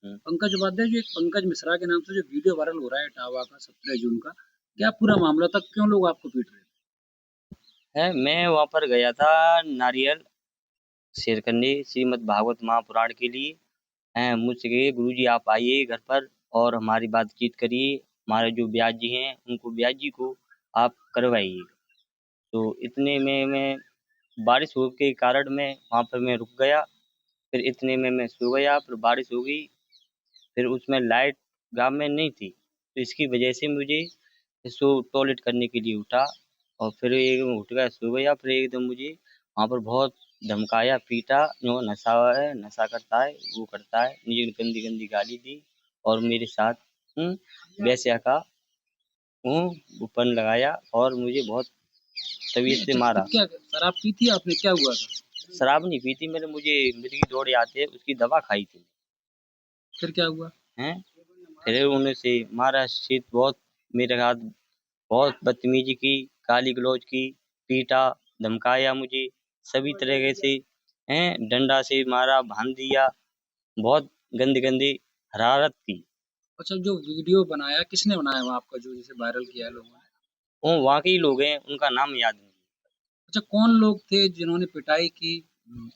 हुँ। पंकज उपाध्याय जो एक पंकज मिश्रा के नाम से जो वीडियो वायरल हो रहा है इटावा का 17 जून का, क्या पूरा मामला था? क्यों लोग आपको पीट रहे थे? मैं वहाँ पर गया था नारियल शेर करने श्रीमद् भागवत महापुराण के लिए। मुझसे कहे गुरुजी आप आइए घर पर और हमारी बातचीत करिए। हमारे जो ब्यास जी हैं उनको ब्यास जी को आप करवाइए। तो इतने में मैं बारिश हो के कारण मैं वहाँ पर मैं रुक गया। फिर इतने में मैं सो गया, फिर बारिश हो गई। फिर उसमें लाइट गाँव में नहीं थी, तो इसकी वजह से मुझे सो टॉयलेट करने के लिए उठा और फिर एकदम उठ गया, सो गया। फिर एकदम मुझे वहाँ पर बहुत धमकाया, पीटा, जो नशा है, नशा करता है, वो करता है, मुझे गंदी-गंदी गाली दी और मेरे साथ वेश्या का उपन लगाया और मुझे बहुत नहीं, तबीयत से अच्छा तो मारा। क्या शराब पी थी आपने? क्या हुआ था? शराब नहीं पी थी मैंने, मुझे मिर्गी दौड़ आते है, उसकी दवा खाई थी। फिर क्या हुआ? हैं? फिर उन्होंने से मारा, शीत बहुत मेरे हाथ बहुत बदतमीजी की, गाली-गलौज की, पीटा, धमकाया मुझे, सभी तरीके से डंडा से मारा, बाँध दिया, बहुत गंदी-गंदी हरारत की। अच्छा जो वीडियो बनाया किसने बनाया वो आपका जो जिसे वायरल किया है लोगों ने? वो वहाँ के ही लोग हैं, उनका नाम याद नहीं। अच्छा कौन लोग थे जिन्होंने पिटाई की?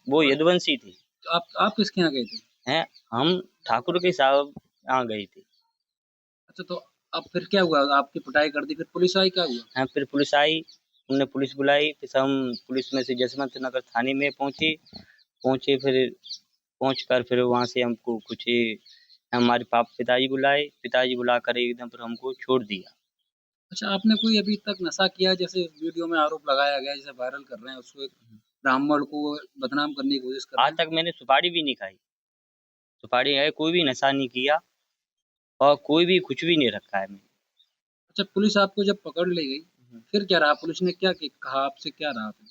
वो और यदुवंशी थे। तो आप किसके यहाँ गए थे? हैं? हम ठाकुर के साहब यहाँ गए थे। अच्छा तो अब फिर क्या हुआ? आपकी पिटाई कर दी, फिर पुलिस आई, क्या हुआ? फिर पुलिस आई, उन्होंने पुलिस बुलाई, फिर हम पुलिस में से जसवंत नगर थाने में पहुँचे। पहुँचे फिर पहुँच कर फिर वहाँ से हमको कुछ हमारे पिताजी बुलाए, पिताजी बुलाकर एकदम फिर हमको छोड़ दिया। अच्छा आपने कोई अभी तक नशा किया है? जैसे वीडियो में आरोप लगाया गया है, जैसे वायरल कर रहे हैं उसको एक ब्राह्मण को बदनाम करने की कोशिश कर रहे आज हैं। तक मैंने सुपारी भी नहीं खाई। सुपारी है, कोई भी नशा नहीं किया और कोई भी कुछ भी नहीं रखा है मैंने। अच्छा पुलिस आपको जब पकड़ ले गई, हुँ। फिर क्या रहा? पुलिस ने क्या कहा आपसे, क्या रहा फिर?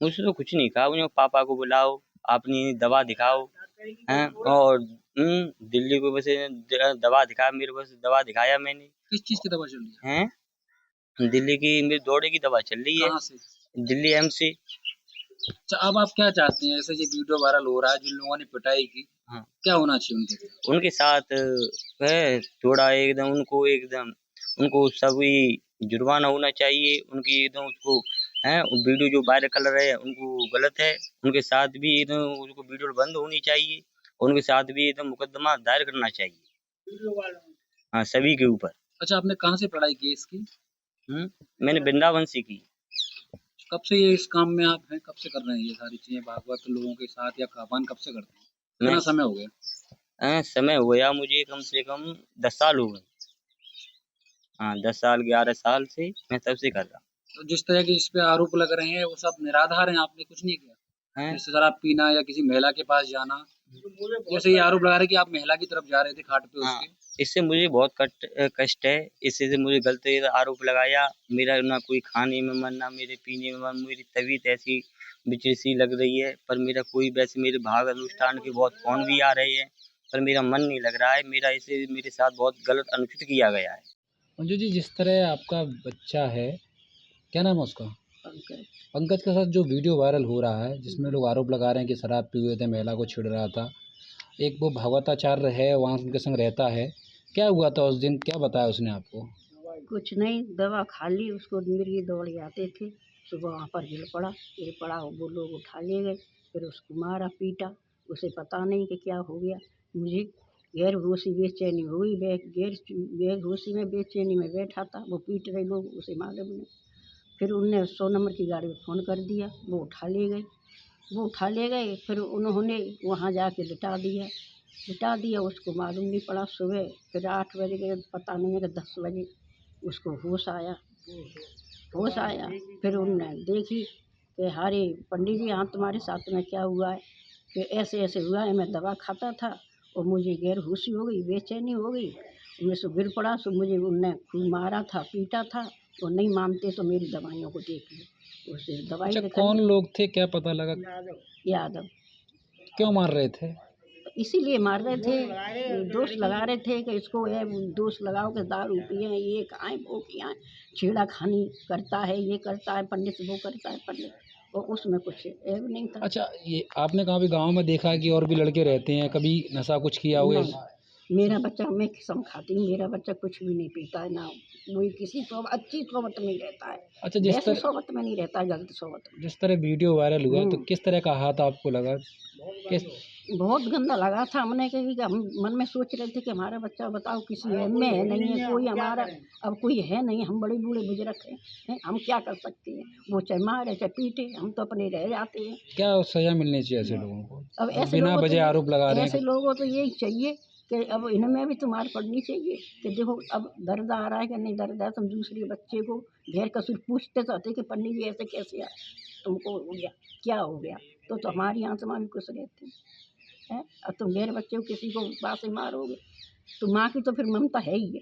मुझसे तो कुछ नहीं कहा, उन्होंने पापा को बुलाओ, अपनी दवा दिखाओ, और दिल्ली को वैसे दवा दिखाया, मेरे पास दवा दिखाया मैंने। किस चीज़ की दवा चल रही है? हैं? दिल्ली की मेरी दौरे की दवा चल रही है, कहाँ से? दिल्ली एम्स से। अच्छा अब आप क्या चाहते हैं? ऐसे ये वीडियो वायरल हो रहा है, जिन लोगों ने पिटाई की, हाँ। क्या होना चाहिए उनके साथ? उनके साथ थोड़ा एकदम उनको सभी जुर्माना होना चाहिए, उनकी एकदम उसको वीडियो जो वायरल कर रहे हैं उनको गलत है, उनके साथ भी एकदम उनको वीडियो बंद होनी चाहिए, उनके साथ भी एकदम मुकदमा दायर करना चाहिए। हाँ, सभी के ऊपर। अच्छा आपने कहाँ से पढ़ाई की है इसकी? मैंने वृंदावन से की। कब से ये इस काम में आप हैं? कब से कर रहे हैं ये सारी चीज़ें भागवत लोगों के साथ या पावन कब से करते हैं? मैं कितना समय हो गया? समय हो गया मुझे कम से कम 10 साल हो गए। हाँ, 10 साल 11 साल से मैं तब से कर रहा तो जिस तरह के इस पे आरोप लग रहे हैं वो सब निराधार हैं, आपने कुछ नहीं किया? हूँ। जैसे शराब पीना या किसी महिला के पास जाना, जैसे ये आरोप लगा रहे हैं कि आप महिला की तरफ जा रहे थे खाट पे हाँ, उसके। इससे मुझे बहुत कष्ट है, इससे से मुझे गलत आरोप लगाया, मेरा ना कोई खाने में मन, ना मेरे पीने में मन, मेरी तबीयत ऐसी विचित्र-सी लग रही है, पर मेरा कोई वैसे मेरे भाग अनुष्ठान के बहुत फ़ोन भी आ रहे हैं, पर मेरा मन नहीं लग रहा है, मेरा इससे मेरे साथ बहुत गलत अनुचित किया गया है। मंजू जी जिस तरह आपका बच्चा है, क्या नाम है उसका? पंकज। पंकज के साथ जो वीडियो वायरल हो रहा है जिसमें लोग आरोप लगा रहे हैं कि शराब पी हुए थे, महिला को छेड़ रहा था, एक वो भागवताचार्य है वहाँ उनके संग रहता है, क्या हुआ था उस दिन, क्या बताया उसने आपको? कुछ नहीं, दवा खा ली, उसको मिर्गी दौड़ आते थे। सुबह वहाँ पर गिर पड़ा, वो लोग उठा ले गए, फिर उसको मारा पीटा। उसे पता नहीं कि क्या हो गया। मुझे गैर-होशी बेचैनी हुई, गैर-होशी में बेचैनी में बैठा था, वो पीट रहे लोग, उसे मालूम नहीं। फिर उनने 100 नंबर की गाड़ी में फ़ोन कर दिया, वो उठा ले गए, फिर उन्होंने वहाँ जाके लिटा दिया, उसको मालूम नहीं पड़ा। सुबह फिर 8 बजे के पता नहीं है कि 10 बजे उसको होश आया। फिर उनने देखी कि अरे पंडित जी हाँ तुम्हारे साथ में क्या हुआ है? कि ऐसे ऐसे हुआ है, मैं दवा खाता था और मुझे गैर-होशी हो गई, बेचैनी हो गई, मैं सो गिर पड़ा, सो मुझे उनने खूब मारा था, पीटा था, और नहीं मानते तो मेरी दवाइयों को देख लो। उसे दवाई अच्छा दिखाई। कौन लोग थे, क्या पता लगा? यादव। क्यों मार रहे थे? इसीलिए मार रहे थे, दोष लगा रहे थे कि इसको ये दोष लगाओ कि दारू पिए, ये खाएँ, वो पिएँ, छेड़ा-खानी करता है, ये करता है पंडित, वो करता है पंडित, और उसमें कुछ ऐब नहीं था। अच्छा ये आपने कहा भी गाँव में देखा है कि और भी लड़के रहते हैं, कभी नशा कुछ किया हो नहीं, मेरा बच्चा, मैं कसम खाती हूँ, मेरा बच्चा कुछ भी नहीं पीता है, ना वही किसी अच्छी सोबत में रहता है। अच्छा, जिस ऐसी तरह सोबत में नहीं रहता है, गलत सोबत में। जिस तरह वीडियो वायरल हुआ तो किस तरह का हाथ आपको लगा? किस बहुत गंदा लगा था। हमने कि हम मन में सोच रहे थे कि हमारा बच्चा बताओ किसी में है नहीं है, कोई हमारा अब कोई है नहीं, हम बड़े बूढ़े बुजुर्ग हैं, हम क्या कर सकते हैं। वो चाहे मारे चाहे पीटे, हम तो अपने रह जाते हैं। क्या सज़ा मिलनी चाहिए ऐसे लोगों को? अब ऐसे बिना लोगों तो वजह आरोप लगा रहे हैं ऐसे कि लोगों तो यही चाहिए कि अब इनमें भी तो मार पड़नी चाहिए कि देखो अब दर्द आ रहा है कि नहीं दर्द है। तुम दूसरे बच्चे को गैर कसूर पूछते तो होते कि पन्नी जी ऐसे कैसे आ, तुमको हो गया, क्या हो गया, तो हमारी आत्मा भी खुश रहती है। अब तुम गैर बच्चे को किसी को बात से मारोगे तो माँ की तो फिर ममता है ही है।